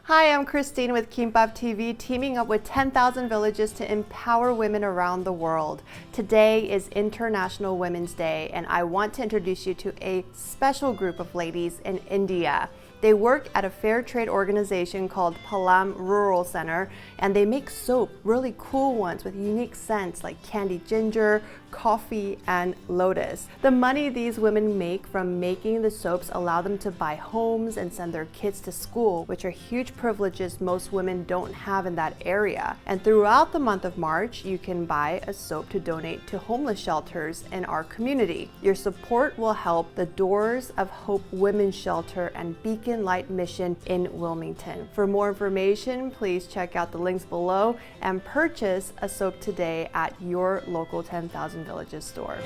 Hi, I'm Christine with Kimbop TV, teaming up with 10,000 villages to empower women around the world. Today is International Women's Day, and I want to introduce you to a special group of ladies in India. They work at a fair trade organization called Palam Rural Centre, and they make soap, really cool ones with unique scents like candy ginger, coffee, and lotus. The money these women make from making the soaps allow them to buy homes and send their kids to school, which are huge privileges most women don't have in that area. And throughout the month of March, you can buy a soap to donate to homeless shelters in our community. Your support will help the Doors of Hope Women's Shelter and Beacon Light Mission in Wilmington. For more information, please check out the links below and purchase a soap today at your local 10,000 Villages store.